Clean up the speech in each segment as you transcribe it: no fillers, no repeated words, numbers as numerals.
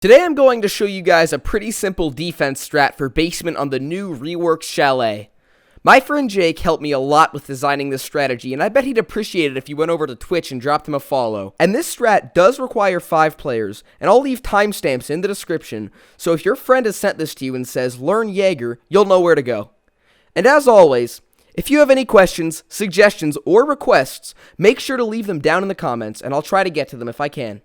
Today I'm going to show you guys a pretty simple defense strat for basement on the new Reworked Chalet. My friend Jake helped me a lot with designing this strategy, and I bet he'd appreciate it if you went over to Twitch and dropped him a follow. And this strat does require 5 players, and I'll leave timestamps in the description, so if your friend has sent this to you and says, "Learn Jager," you'll know where to go. And as always, if you have any questions, suggestions, or requests, make sure to leave them down in the comments, and I'll try to get to them if I can.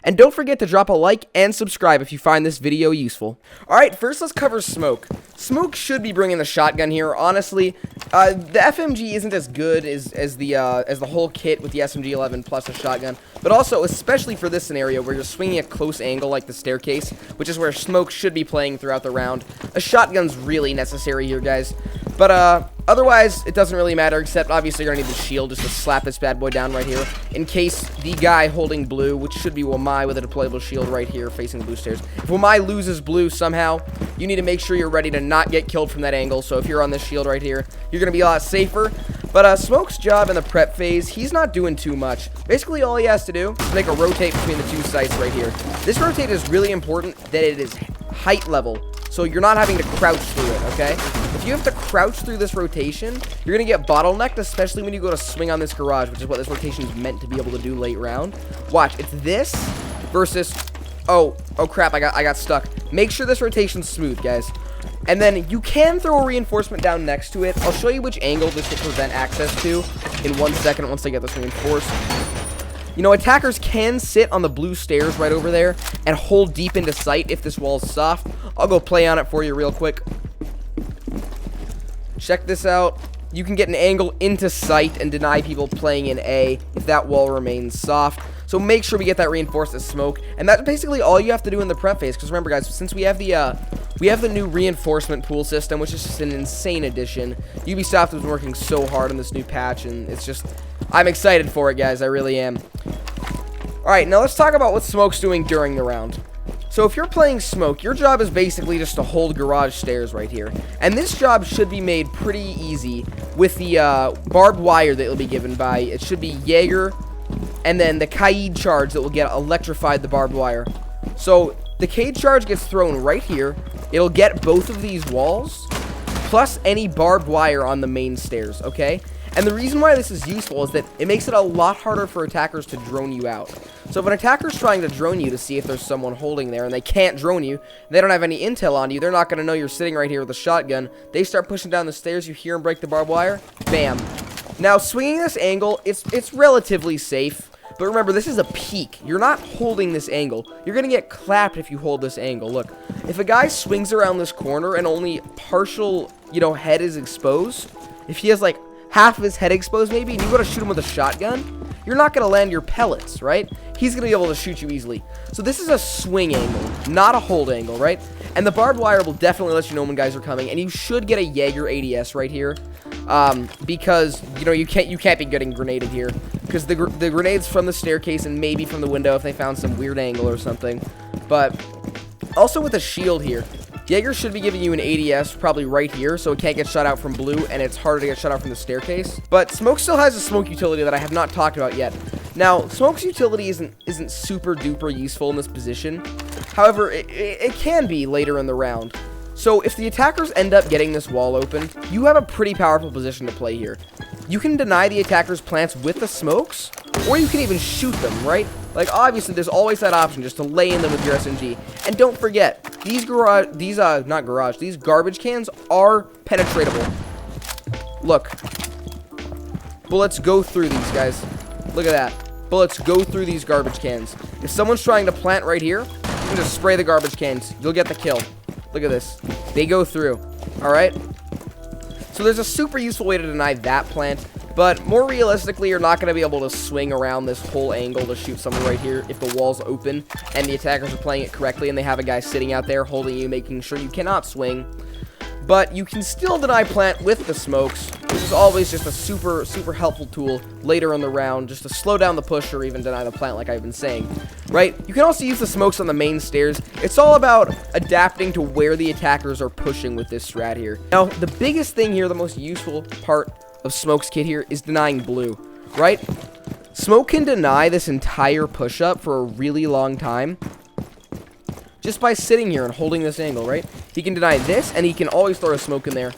And don't forget to drop a like and subscribe if you find this video useful. Alright, first let's cover Smoke. Smoke should be bringing the shotgun here. Honestly, the FMG isn't as good as the whole kit with the SMG-11 plus a shotgun. But also, especially for this scenario where you're swinging a close angle like the staircase, which is where Smoke should be playing throughout the round, a shotgun's really necessary here, guys. But otherwise, it doesn't really matter, except obviously you're going to need the shield just to slap this bad boy down right here, in case the guy holding blue, which should be Wamai with a deployable shield right here facing the blue stairs. If Wamai loses blue somehow, you need to make sure you're ready to not get killed from that angle, so if you're on this shield right here, you're going to be a lot safer. But Smoke's job in the prep phase, he's not doing too much. Basically, all he has to do is make a rotate between the two sites right here. This rotate is really important that it is height level, so you're not having to crouch through it, okay? If you have to crouch through this rotation, you're going to get bottlenecked, especially when you go to swing on this garage, which is what this rotation is meant to be able to do late round. Watch, it's this versus... Oh crap, I got stuck. Make sure this rotation's smooth, guys. And then you can throw a reinforcement down next to it. I'll show you which angle this will prevent access to in 1 second once I get this reinforced. You know, attackers can sit on the blue stairs right over there and hold deep into sight if this wall's soft. I'll go play on it for you real quick. Check this out. You can get an angle into sight and deny people playing in A if that wall remains soft. So make sure we get that reinforced as Smoke. And that's basically all you have to do in the prep phase. Because remember, guys, since we have the new reinforcement pool system, which is just an insane addition. Ubisoft has been working so hard on this new patch, and it's just... I'm excited for it, guys. I really am. Alright, now let's talk about what Smoke's doing during the round. So if you're playing Smoke, your job is basically just to hold garage stairs right here. And this job should be made pretty easy with the barbed wire that you'll be given by. It should be Jager and then the Kaid charge that will get electrified the barbed wire. So the Kaid charge gets thrown right here. It'll get both of these walls plus any barbed wire on the main stairs, okay? And the reason why this is useful is that it makes it a lot harder for attackers to drone you out. So if an attacker's trying to drone you to see if there's someone holding there and they can't drone you, they don't have any intel on you, they're not going to know you're sitting right here with a shotgun. They start pushing down the stairs, you hear them break the barbed wire, bam. Now, swinging this angle, it's relatively safe, but remember, this is a peak. You're not holding this angle. You're going to get clapped if you hold this angle. Look, if a guy swings around this corner and only partial, head is exposed, if he has, like, half of his head exposed maybe, and you go to shoot him with a shotgun, you're not going to land your pellets, right? He's going to be able to shoot you easily. So this is a swing angle, not a hold angle, right? And the barbed wire will definitely let you know when guys are coming, and you should get a Jager ADS right here, because, you can't be getting grenaded here, because the grenades from the staircase and maybe from the window if they found some weird angle or something. But also with a shield here, Jager should be giving you an ADS probably right here, so it can't get shot out from blue, and it's harder to get shot out from the staircase. But Smoke still has a smoke utility that I have not talked about yet. Now, Smoke's utility isn't super duper useful in this position. However, it can be later in the round. So if the attackers end up getting this wall open, you have a pretty powerful position to play here. You can deny the attackers' plants with the smokes, or you can even shoot them, right? Like, obviously, there's always that option just to lay in them with your SMG. And don't forget, these garbage cans are penetratable. Look. Bullets go through these, guys. Look at that. Bullets go through these garbage cans. If someone's trying to plant right here, you can just spray the garbage cans. You'll get the kill. Look at this. They go through. Alright? So there's a super useful way to deny that plant. But more realistically, you're not going to be able to swing around this whole angle to shoot someone right here if the wall's open and the attackers are playing it correctly and they have a guy sitting out there holding you, making sure you cannot swing. But you can still deny plant with the smokes, which is always just a super, super helpful tool later in the round, just to slow down the push or even deny the plant like I've been saying, right? You can also use the smokes on the main stairs. It's all about adapting to where the attackers are pushing with this strat here. Now, the biggest thing here, the most useful part of Smoke's kit here is denying blue, right? Smoke can deny this entire push-up for a really long time, just by sitting here and holding this angle, right? He can deny this, and he can always throw a smoke in there.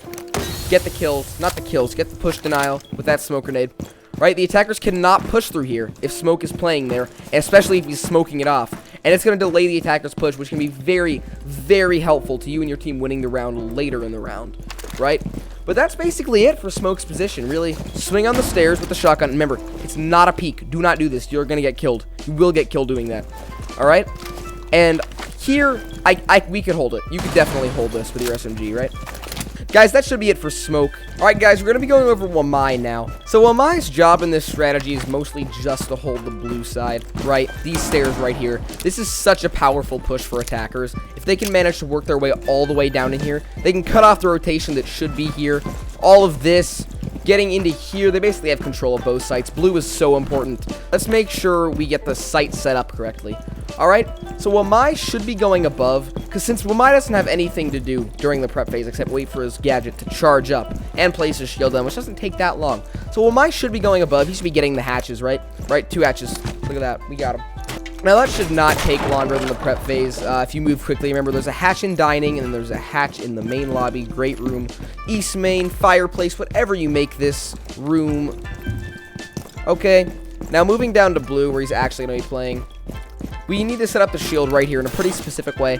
Get the kills, not the kills, get the push denial with that smoke grenade, right? The attackers cannot push through here if smoke is playing there, and especially if he's smoking it off. And it's going to delay the attacker's push, which can be very, very helpful to you and your team winning the round later in the round, right? But that's basically it for Smoke's position, really. Swing on the stairs with the shotgun. Remember, it's not a peek. Do not do this. You're going to get killed. You will get killed doing that, all right? And here, we could hold it. You could definitely hold this with your SMG, right? Guys, that should be it for Smoke. Alright, guys, we're going to be going over Wamai now. So Wamai's job in this strategy is mostly just to hold the blue side, right? These stairs right here. This is such a powerful push for attackers. If they can manage to work their way all the way down in here, they can cut off the rotation that should be here. All of this, getting into here, they basically have control of both sites. Blue is so important. Let's make sure we get the site set up correctly. Alright, so Wamai should be going above, because since Wamai doesn't have anything to do during the prep phase except wait for his gadget to charge up and place his shield down, which doesn't take that long. So Wamai should be going above. He should be getting the hatches, right? Right, 2 hatches. Look at that. We got him. Now, that should not take longer than the prep phase. If you move quickly, remember, there's a hatch in dining, and then there's a hatch in the main lobby, great room, east main, fireplace, whatever you make this room. Okay, now moving down to blue, where he's actually going to be playing. We need to set up the shield right here in a pretty specific way.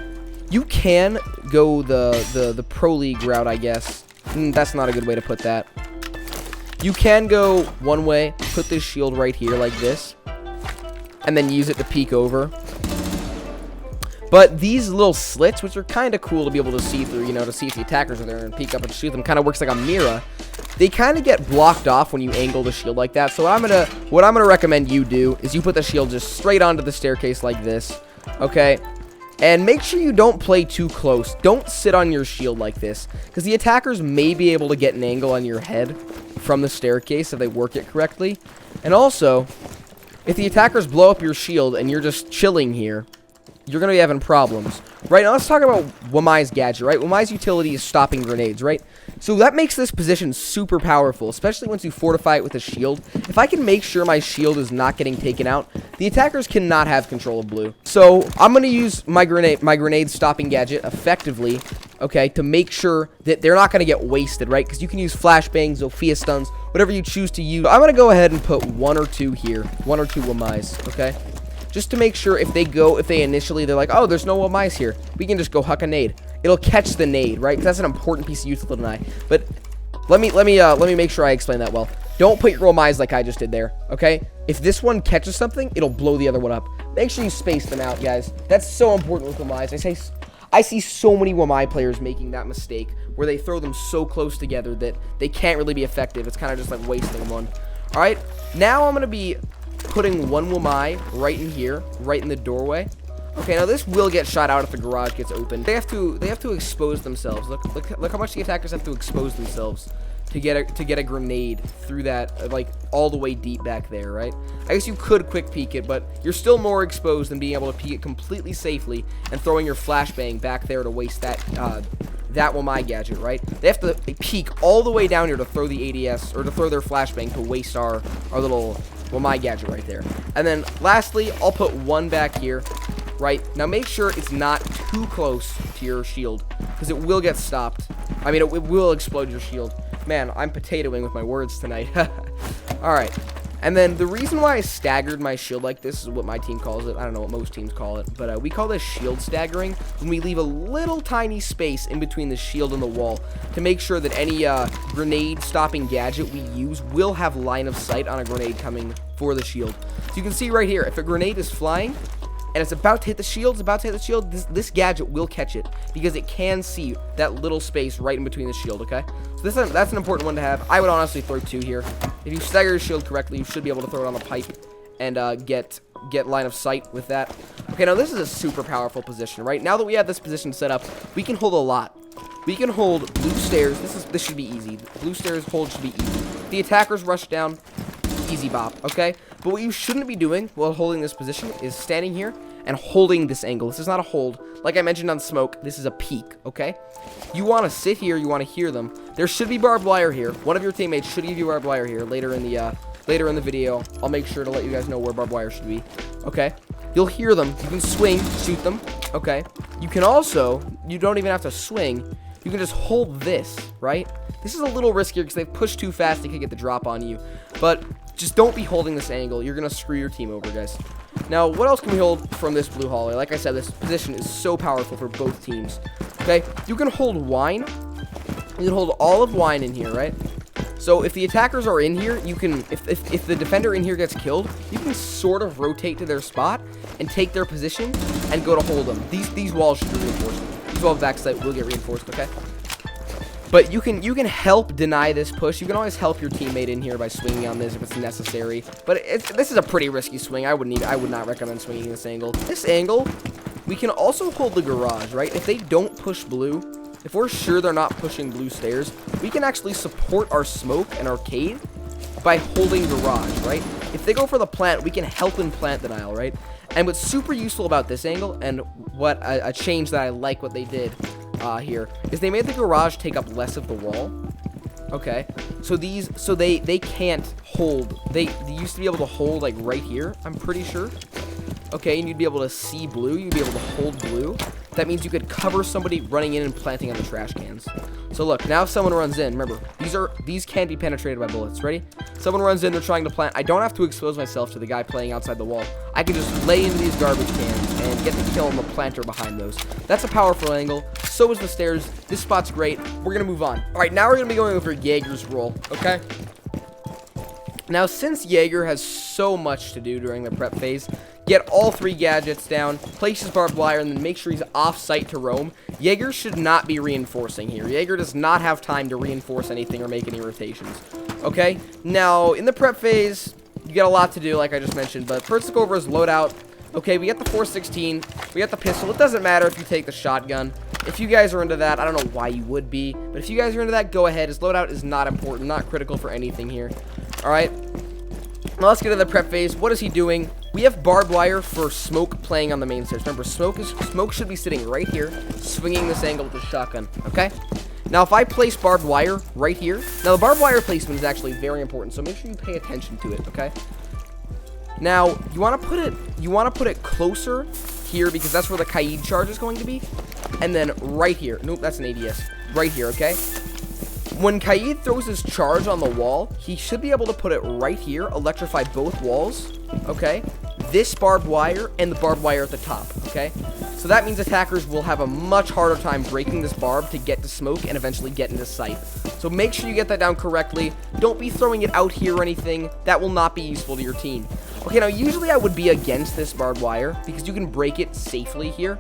You can go the Pro League route, I guess. That's not a good way to put that. You can go one way, put this shield right here like this, and then use it to peek over. But these little slits, which are kind of cool to be able to see through, you know, to see if the attackers are there and peek up and shoot them, kind of works like a mirror. They kind of get blocked off when you angle the shield like that. So what I'm gonna recommend you do is you put the shield just straight onto the staircase like this, okay? And make sure you don't play too close. Don't sit on your shield like this, because the attackers may be able to get an angle on your head from the staircase if they work it correctly. And also, if the attackers blow up your shield and you're just chilling here, you're going to be having problems. Right, now let's talk about Wamai's gadget, right? Wamai's utility is stopping grenades, right? So that makes this position super powerful, especially once you fortify it with a shield. If I can make sure my shield is not getting taken out, the attackers cannot have control of blue. So I'm going to use my grenade stopping gadget effectively, okay, to make sure that they're not going to get wasted, right? Because you can use flashbangs, Zofia stuns, whatever you choose to use. I'm going to go ahead and put 1 or 2 here, 1 or 2 Wamais, okay? Just to make sure if they initially, they're like, oh, there's no Wamais here, we can just go huck a nade. It'll catch the nade, right? Because that's an important piece of utility to deny. But let me make sure I explain that well. Don't put your Wamais like I just did there, okay? If this one catches something, it'll blow the other one up. Make sure you space them out, guys. That's so important with Wamais. I see so many Wamai players making that mistake where they throw them so close together that they can't really be effective. It's kind of just like wasting one. All right, now I'm going to be putting 1 Wamai right in here, right in the doorway. Okay, now this will get shot out if the garage gets open. They have to expose themselves. Look how much the attackers have to expose themselves to get a grenade through that, like all the way deep back there, right? I guess you could quick peek it, but you're still more exposed than being able to peek it completely safely and throwing your flashbang back there to waste that Wamai gadget, right? They have to peek all the way down here to throw the ADS or to throw their flashbang to waste our little Wamai gadget right there. And then lastly, I'll put 1 back here. Right, now make sure it's not too close to your shield, because it will get stopped. I mean, it will explode your shield. Man, I'm potatoing with my words tonight. Alright, and then the reason why I staggered my shield like this is what my team calls it. I don't know what most teams call it, but we call this shield staggering when we leave a little tiny space in between the shield and the wall to make sure that any grenade stopping gadget we use will have line of sight on a grenade coming for the shield. So you can see right here, if a grenade is flying and it's about to hit the shield, this gadget will catch it because it can see that little space right in between the shield, okay? So that's an important one to have. I would honestly throw 2 here. If you stagger your shield correctly, you should be able to throw it on the pipe and get line of sight with that. Okay, now this is a super powerful position, right? Now that we have this position set up, we can hold a lot. We can hold blue stairs. This should be easy. Blue stairs hold should be easy. The attackers rush down, easy bop, okay? But what you shouldn't be doing while holding this position is standing here and holding this angle. This is not a hold. Like I mentioned on smoke, this is a peek, okay? You want to sit here, you want to hear them. There should be barbed wire here. One of your teammates should give you barbed wire here later in the video. I'll make sure to let you guys know where barbed wire should be, okay? You'll hear them. You can swing, shoot them. Okay, you can also, you don't even have to swing, you can just hold this, right? This is a little riskier because they've pushed too fast, they could get the drop on you. But just don't be holding this angle, you're going to screw your team over, guys. Now, what else can we hold from this blue hallway? Like I said, this position is so powerful for both teams. Okay, you can hold wine. You can hold all of wine in here, right? So if the attackers are in here, you can, if the defender in here gets killed, you can sort of rotate to their spot and take their position and go to hold them. These walls should be reinforced. These walls backside will get reinforced, okay? But you can help deny this push. You can always help your teammate in here by swinging on this if it's necessary. But this is a pretty risky swing. I would not recommend swinging this angle. This angle, we can also hold the garage, right? If they don't push blue, if we're sure they're not pushing blue stairs, we can actually support our smoke and arcade by holding garage, right? If they go for the plant, we can help in plant denial, right? And what's super useful about this angle, and what a change that I like what they did here, is they made the garage take up less of the wall. Okay, so they can't hold. They used to be able to hold like right here, I'm pretty sure. Okay, and you'd be able to see blue. You'd be able to hold blue. That means you could cover somebody running in and planting on the trash cans. So look, now if someone runs in, remember, these can't be penetrated by bullets. Ready? Someone runs in, they're trying to plant. I don't have to expose myself to the guy playing outside the wall. I can just lay into these garbage cans and get the kill on the planter behind those. That's a powerful angle. So is the stairs. This spot's great. We're going to move on. All right, now we're going to be going over Jager's role, okay? Now, since Jager has so much to do during the prep phase, get all 3 gadgets down, place his barbed wire, and then make sure he's off-site to roam. Jager should not be reinforcing here. Jager does not have time to reinforce anything or make any rotations. Okay? Now, in the prep phase, you get a lot to do, like I just mentioned, but first let's go over his loadout. Okay, we got the 416, we got the pistol. It doesn't matter if you take the shotgun. If you guys are into that, I don't know why you would be, but if you guys are into that, go ahead. His loadout is not important, not critical for anything here. Alright? Now let's get to the prep phase. What is he doing? We have barbed wire for Smoke playing on the main stairs. Remember, Smoke should be sitting right here, swinging this angle with his shotgun, okay? Now, if I place barbed wire right here, now the barbed wire placement is actually very important, so make sure you pay attention to it, okay? Now, you want to put it closer here because that's where the Kaid charge is going to be, and then right here. Nope, that's an ADS. Right here, okay? When Kaid throws his charge on the wall, he should be able to put it right here, electrify both walls, okay? This barbed wire and the barbed wire at the top, okay? So that means attackers will have a much harder time breaking this barb to get to Smoke and eventually get into sight. So make sure you get that down correctly. Don't be throwing it out here or anything. That will not be useful to your team. Okay, now usually I would be against this barbed wire because you can break it safely here.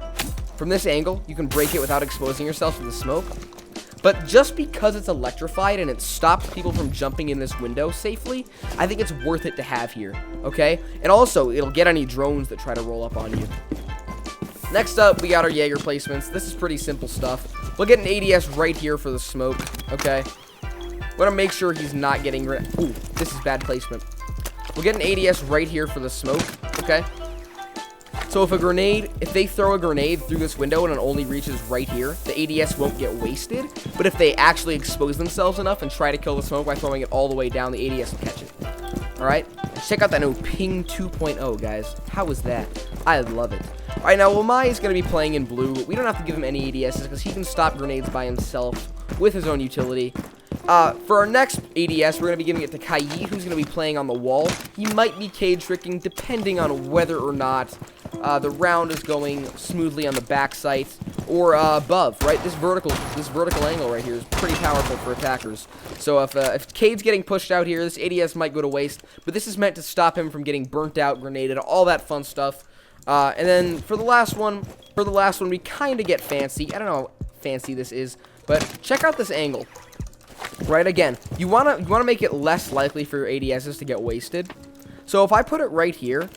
From this angle, you can break it without exposing yourself to the smoke. But just because it's electrified and it stops people from jumping in this window safely, I think it's worth it to have here, okay? And also, it'll get any drones that try to roll up on you. Next up, we got our Jager placements. This is pretty simple stuff. We'll get an ADS right here for the smoke, okay? We're gonna make sure he's not getting rid. Ooh, this is bad placement. We'll get an ADS right here for the smoke, okay? So if they throw a grenade through this window and it only reaches right here, the ADS won't get wasted. But if they actually expose themselves enough and try to kill the smoke by throwing it all the way down, the ADS will catch it. Alright? Check out that new Ping 2.0, guys. How is that? I love it. Alright, now Wamai is going to be playing in blue. We don't have to give him any ADSs because he can stop grenades by himself with his own utility. For our next ADS, we're going to be giving it to Kaid, who's going to be playing on the wall. He might be cage tricking depending on whether or not the round is going smoothly on the back sight or above, right? This vertical angle right here is pretty powerful for attackers. So if Kaid's getting pushed out here, this ADS might go to waste, but this is meant to stop him from getting burnt out, grenaded, all that fun stuff. And then for the last one, we kind of get fancy. I don't know how fancy this is, but check out this angle. Right, again, you wanna make it less likely for your ADSs to get wasted. So if I put it right here,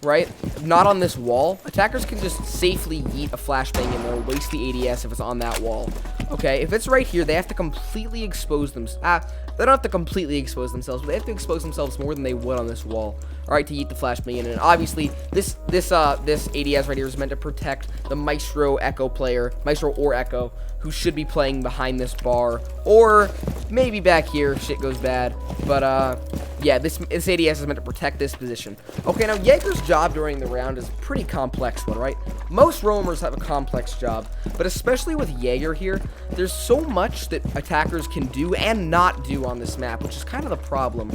right, not on this wall, attackers can just safely yeet a flashbang in there and waste the ADS if it's on that wall. Okay, if it's right here, they have to completely expose them. They don't have to completely expose themselves, but they have to expose themselves more than they would on this wall. All right, to yeet the flashbang in, and obviously this ADS right here is meant to protect the Maestro Echo player, Maestro or Echo, who should be playing behind this bar, or maybe back here if shit goes bad. But yeah, this ADS is meant to protect this position. Okay, now Jager's job during the round is a pretty complex one, right? Most roamers have a complex job, but especially with Jager here, there's so much that attackers can do and not do on this map, which is kind of the problem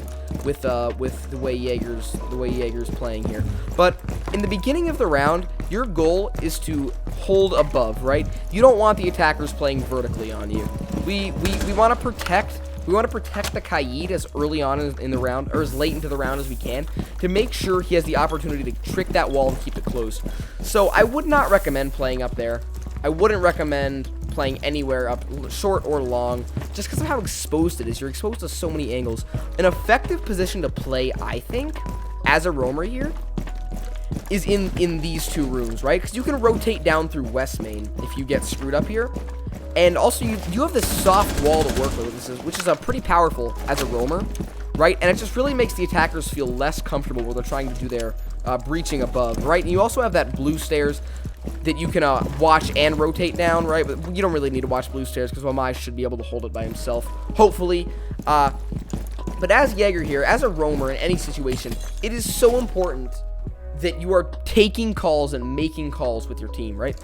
with the way Jager's playing here. But in the beginning of the round, your goal is to hold above, right? You don't want the attackers playing vertically on you. We want to protect. We want to protect the Kaid as early on in the round, or as late into the round as we can, to make sure he has the opportunity to trick that wall and keep it closed. So I would not recommend playing up there. I wouldn't recommend playing anywhere up short or long, just because of how exposed it is. You're exposed to so many angles. An effective position to play, I think, as a roamer here, is in these two rooms, right? Because you can rotate down through West Main if you get screwed up here. And also, you have this soft wall to work with, which is pretty powerful as a roamer, right? And it just really makes the attackers feel less comfortable where they're trying to do their breaching above, right? And you also have that blue stairs that you can watch and rotate down, right? But you don't really need to watch blue stairs because Wamai should be able to hold it by himself, hopefully. But as Jager here, as a roamer in any situation, it is so important that you are taking calls and making calls with your team, right?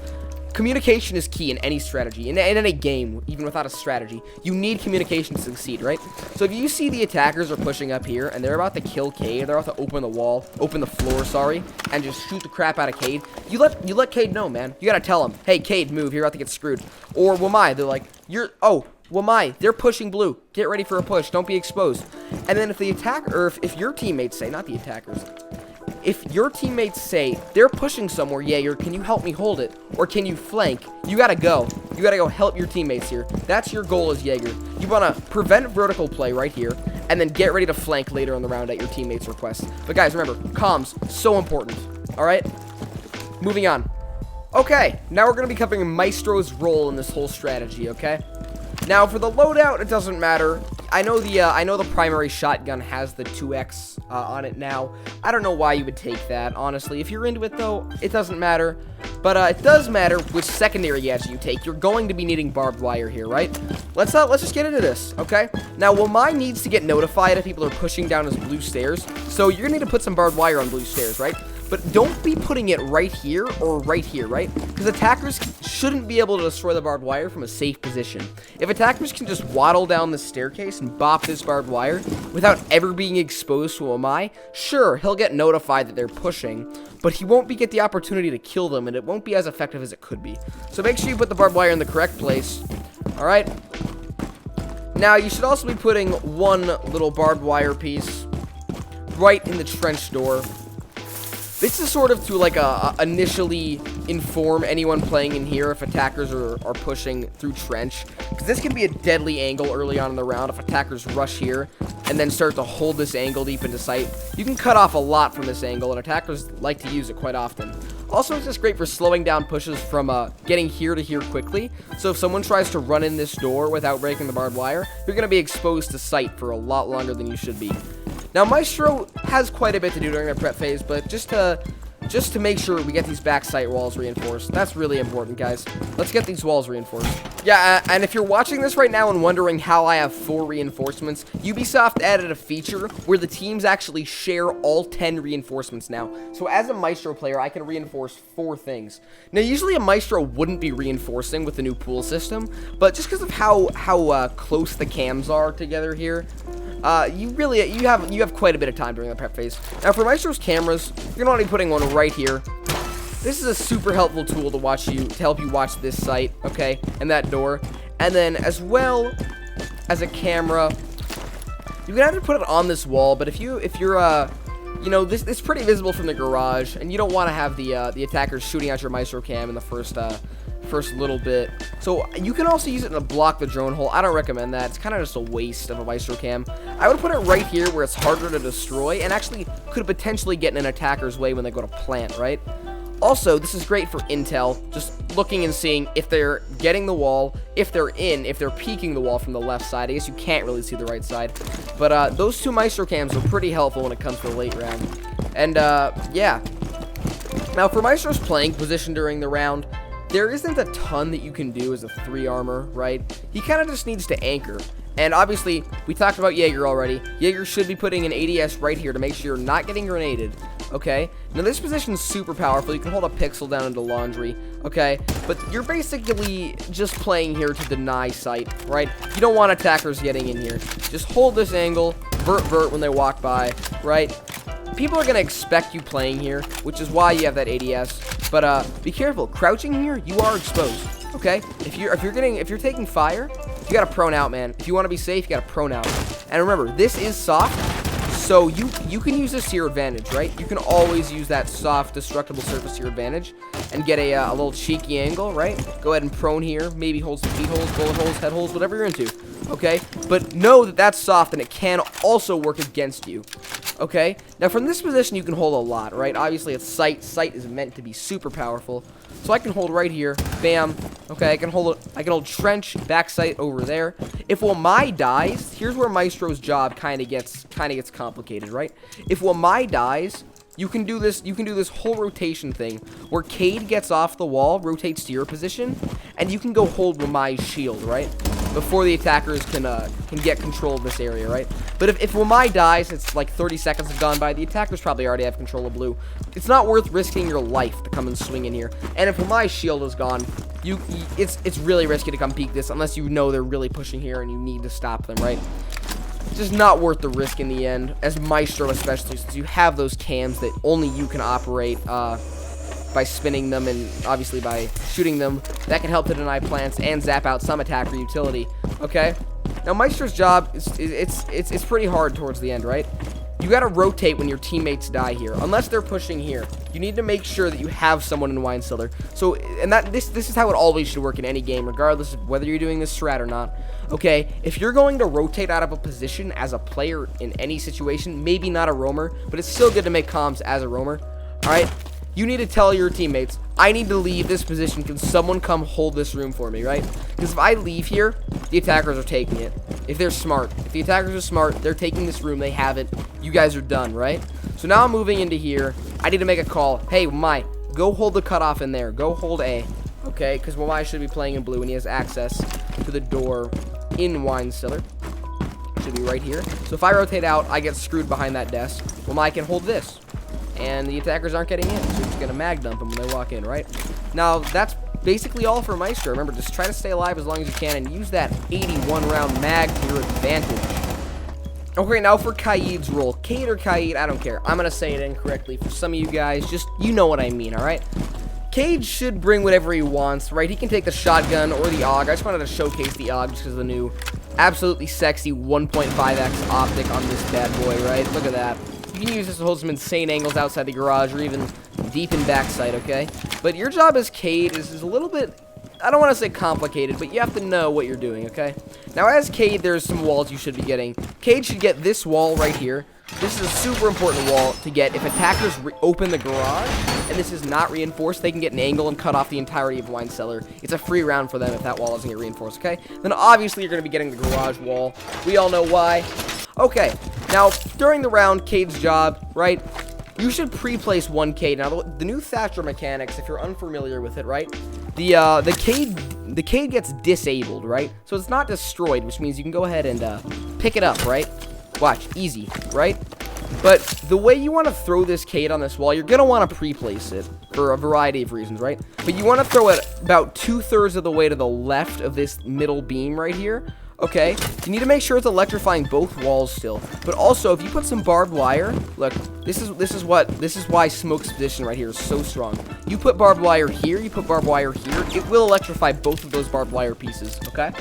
Communication is key in any strategy, in any game, even without a strategy. You need communication to succeed, right? So if you see the attackers are pushing up here, and they're about to kill Cade, they're about to open the floor, sorry, and just shoot the crap out of Cade, you let Cade know, man. You gotta tell him, hey, Cade, move, you're about to get screwed. Or Wamai, they're like, Wamai, they're pushing blue. Get ready for a push, don't be exposed. And then if the attacker, or if your teammates say, not the attackers, if your teammates say, they're pushing somewhere, Jager, can you help me hold it? Or can you flank? You gotta go. You gotta go help your teammates here. That's your goal as Jager. You wanna prevent vertical play right here, and then get ready to flank later in the round at your teammates' request. But guys, remember, comms, so important. Alright? Moving on. Okay, now we're gonna be covering Maestro's role in this whole strategy, okay? Now, for the loadout, it doesn't matter. I know the primary shotgun has the 2x on it now. I don't know why you would take that, honestly. If you're into it, though, it doesn't matter. But it does matter which secondary gadget you take. You're going to be needing barbed wire here, right? Let's just get into this, okay? Now, Wamai needs to get notified if people are pushing down his blue stairs. So you're gonna need to put some barbed wire on blue stairs, right? But don't be putting it right here or right here, right? Because attackers shouldn't be able to destroy the barbed wire from a safe position. If attackers can just waddle down the staircase and bop this barbed wire without ever being exposed to Wamai, sure, he'll get notified that they're pushing, but he won't get the opportunity to kill them, and it won't be as effective as it could be. So make sure you put the barbed wire in the correct place. All right? Now, you should also be putting one little barbed wire piece right in the trench door. This is sort of to like initially inform anyone playing in here if attackers are pushing through trench, because this can be a deadly angle early on in the round if attackers rush here and then start to hold this angle deep into sight. You can cut off a lot from this angle, and attackers like to use it quite often. Also, it's just great for slowing down pushes from getting here to here quickly. So if someone tries to run in this door without breaking the barbed wire, you're going to be exposed to sight for a lot longer than you should be. Now, Maestro has quite a bit to do during the prep phase, but just to make sure we get these back sight walls reinforced. That's really important, guys. Let's get these walls reinforced. Yeah, and if you're watching this right now and wondering how I have 4 reinforcements, Ubisoft added a feature where the teams actually share all 10 reinforcements now. So as a Maestro player, I can reinforce 4 things. Now, usually a Maestro wouldn't be reinforcing with the new pool system, but just because of how close the cams are together here, you have quite a bit of time during the prep phase. Now, for Maestro's cameras, you're going to be putting one right here. This is a super helpful tool to help you watch this site, okay, and that door. And then, as well as a camera, you can either put it on this wall, but if you're this it's pretty visible from the garage, and you don't want to have the attackers shooting at your Maestro cam in the first little bit. So you can also use it to block the drone hole. I don't recommend that. It's kind of just a waste of a Maestro cam. I would put it right here where it's harder to destroy and actually could potentially get in an attacker's way when they go to plant, right? Also, this is great for intel, just looking and seeing if they're getting the wall, if they're peeking the wall from the left side. I guess you can't really see the right side. But those 2 Maestro cams are pretty helpful when it comes to the late round. And yeah. Now, for Maestro's playing position during the round, there isn't a ton that you can do as a 3 armor, right? He kind of just needs to anchor. And obviously, we talked about Jager already. Jager should be putting an ADS right here to make sure you're not getting grenaded. okay? Now, this position is super powerful. You can hold a pixel down into laundry, okay? But you're basically just playing here to deny sight, right? You don't want attackers getting in here. Just hold this angle, vert when they walk by, right? People are going to expect you playing here, which is why you have that ADS. But be careful. Crouching here, you are exposed, okay? If you're taking fire, you got to prone out, man. If you want to be safe, you got to prone out. And remember, this is soft, so you can use this to your advantage, right? You can always use that soft, destructible surface to your advantage and get a little cheeky angle, right? Go ahead and prone here. Maybe hold some feet holes, bullet holes, head holes, whatever you're into, okay? But know that that's soft, and it can also work against you, okay? Now, from this position, you can hold a lot, right? Obviously, it's sight. Sight is meant to be super powerful. So I can hold right here, bam. Okay, I can hold trench, back sight over there. If Wamai dies, here's where Maestro's job kind of gets complicated, right? If Wamai dies, you can do this whole rotation thing where Cade gets off the wall, rotates to your position, and you can go hold Wamai's shield, right? Before the attackers can get control of this area, right? But if Wamai dies, it's like 30 seconds have gone by. The attackers probably already have control of blue. It's not worth risking your life to come and swing in here. And if Wamai's shield is gone, it's really risky to come peek this unless you know they're really pushing here and you need to stop them, right? It's just not worth the risk in the end, as Maestro especially, since you have those cams that only you can operate by spinning them and obviously by shooting them. That can help to deny plants and zap out some attacker utility, okay? Now, Maestro's job it's pretty hard towards the end, right? You gotta rotate when your teammates die here, unless they're pushing here. You need to make sure that you have someone in wine cellar. So, and this is how it always should work in any game, regardless of whether you're doing this strat or not. Okay, if you're going to rotate out of a position as a player in any situation, maybe not a roamer, but it's still good to make comms as a roamer, alright? You need to tell your teammates, I need to leave this position. Can someone come hold this room for me, right? Because if I leave here, the attackers are taking it. If they're smart. If the attackers are smart, they're taking this room. They have it. You guys are done, right? So now I'm moving into here. I need to make a call. Hey, Wamai, go hold the cutoff in there. Go hold A. Okay, because Wamai should be playing in blue, and he has access to the door in wine cellar. Should be right here. So if I rotate out, I get screwed behind that desk. Wamai can hold this. And the attackers aren't getting in, so you're just going to mag dump them when they walk in, right? Now, that's basically all for Maestro. Remember, just try to stay alive as long as you can and use that 81-round mag to your advantage. Okay, now for Kaid's role. Cade or Kaid, I don't care. I'm going to say it incorrectly for some of you guys. Just, you know what I mean, all right? Cade should bring whatever he wants, right? He can take the shotgun or the AUG. I just wanted to showcase the AUG just because of the new absolutely sexy 1.5x optic on this bad boy, right? Look at that. You can use this to hold some insane angles outside the garage or even deep in backside, okay? But your job as Cade is a little bit, I don't want to say complicated, but you have to know what you're doing, okay? Now, as Cade, there's some walls you should be getting. Cade should get this wall right here. This is a super important wall to get. If attackers open the garage and this is not reinforced, they can get an angle and cut off the entirety of wine cellar. It's a free round for them if that wall doesn't get reinforced, okay? Then obviously you're going to be getting the garage wall. We all know why. Okay, now during the round, Cade's job, right? You should pre-place one Cade. Now the new Thatcher mechanics, if you're unfamiliar with it, right? The Cade gets disabled, right? So it's not destroyed, which means you can go ahead and pick it up, right? Watch, easy, right? But the way you want to throw this Cade on this wall, you're gonna want to pre-place it for a variety of reasons, right? But you want to throw it about 2/3 of the way to the left of this middle beam right here. Okay, you need to make sure it's electrifying both walls still. But also, if you put some barbed wire, look, this is why Smoke's position right here is so strong. You put barbed wire here, you put barbed wire here, it will electrify both of those barbed wire pieces, okay?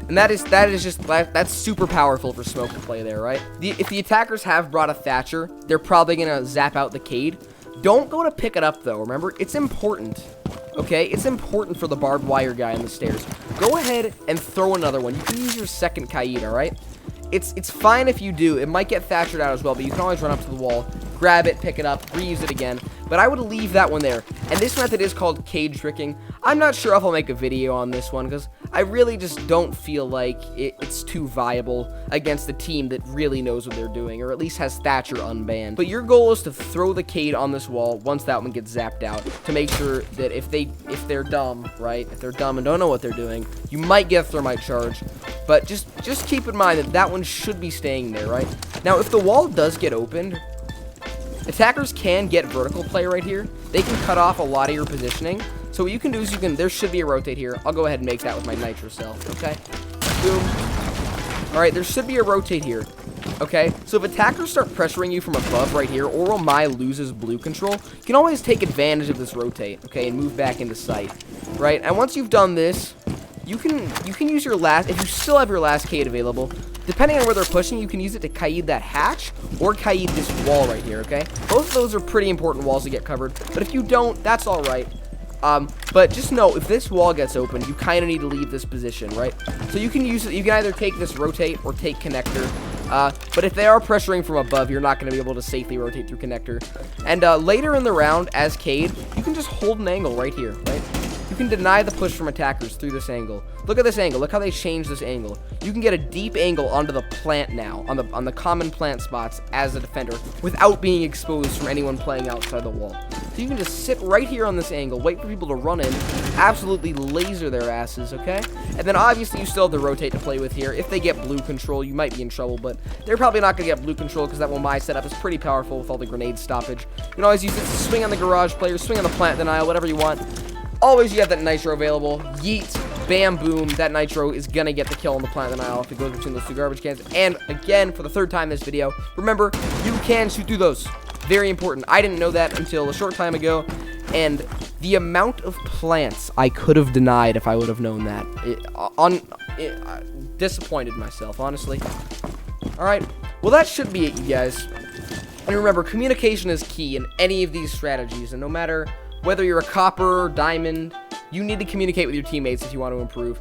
And that's super powerful for Smoke to play there, right? If the attackers have brought a Thatcher, they're probably gonna zap out the Cade. Don't go to pick it up though, remember? It's important. Okay, it's important for the barbed wire guy on the stairs. Go ahead and throw another one. You can use your second Kaid, alright? It's fine if you do. It might get Thatchered out as well, but you can always run up to the wall, grab it, pick it up, reuse it again. But I would leave that one there. And this method is called cage tricking. I'm not sure if I'll make a video on this one, because I really just don't feel like it's too viable against a team that really knows what they're doing, or at least has Thatcher unbanned. But your goal is to throw the Cade on this wall once that one gets zapped out, to make sure that if they're dumb, right? If they're dumb and don't know what they're doing, you might get a thermite charge. But just keep in mind that that one should be staying there, right? Now, if the wall does get opened, Attackers can get vertical play right here. They can cut off a lot of your positioning. So what you can do is there should be a rotate here. I'll go ahead and make that with my nitro cell, okay? Boom. All right, there should be a rotate here, okay? So if attackers start pressuring you from above right here, or Wamai loses blue control, you can always take advantage of this rotate, okay, and move back into sight, right? And once you've done this, you can use your last, if you still have your last Kaid available, depending on where they're pushing, you can use it to Kaid that hatch or Kaid this wall right here, okay? Both of those are pretty important walls to get covered, but if you don't, that's all right. But just know, if this wall gets open, you kind of need to leave this position, right? So you can use it, you can either take this rotate or take connector. But if they are pressuring from above, you're not going to be able to safely rotate through connector. And later in the round, as Kaid, you can just hold an angle right here, right? You can deny the push from attackers through this angle. Look at this angle. Look how they changed this angle. You can get a deep angle onto the plant now, on the common plant spots as a defender, without being exposed from anyone playing outside the wall. So you can just sit right here on this angle, wait for people to run in, absolutely laser their asses, okay? And then obviously you still have the rotate to play with here. If they get blue control, you might be in trouble, but they're probably not going to get blue control because that Wamai setup is pretty powerful with all the grenade stoppage. You can always use it to swing on the garage player, swing on the plant denial, whatever you want. Always you have that nitro available. Yeet, bam, boom. That nitro is going to get the kill on the plant denial if it goes between those two garbage cans. And again, for the third time in this video, remember, you can shoot through those. Very important. I didn't know that until a short time ago. And the amount of plants I could have denied if I would have known that. Disappointed myself, honestly. Alright, well that should be it, you guys. And remember, communication is key in any of these strategies. And no matter whether you're a copper or diamond, you need to communicate with your teammates if you want to improve.